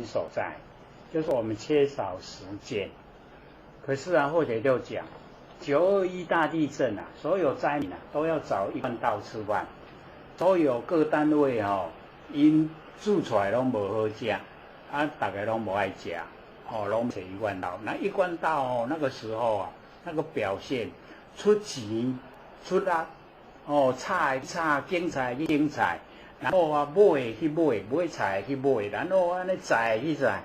所在，就是我们缺少实践。可是啊，或者就讲921大地震啊，所有灾民啊都要找一贯道吃饭，所有各单位因煮出来拢无好食，大家拢无爱食，拢找一贯道。那一贯道那个时候啊，那个表现出钱出力，菜精彩去精彩，然后买去买菜去买，然后安尼载去载，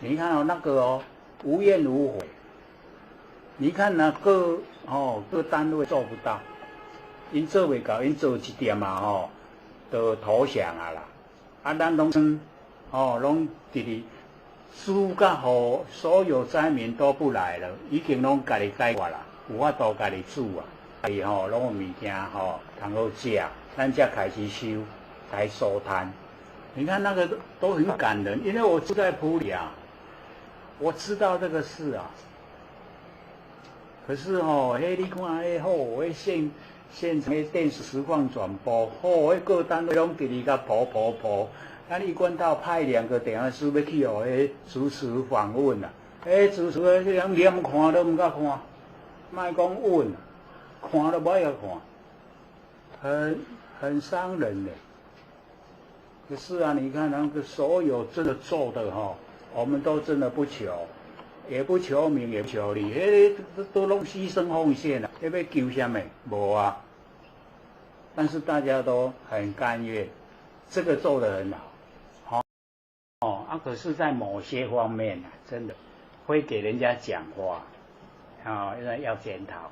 你看那个无怨无悔。你看各单位做不到，因做袂到，因做一点就投降啦。咱拢拢直输甲互所有灾民都不来了，已经拢家己解决啦，有法度家己煮啊，家己拢有物件通好食，咱才开始收，开始收摊。你看那个都很感人，因为我住在埔里啊，我知道这个事啊。可是你看好，现场电视实况转播，各单位拢直直甲跑。咱一贯道派2个电话师要去主持访问啦。主持的人连看都唔敢看，莫讲问，看都不爱看，很伤人的。可是啊，你看那个所有真的做的我们都真的不求。也不求名，也不求利，都拢牺牲奉献了，要求什么？无啊。但是大家都很甘愿，这个做得很好。可是，在某些方面真的会给人家讲话，要检讨。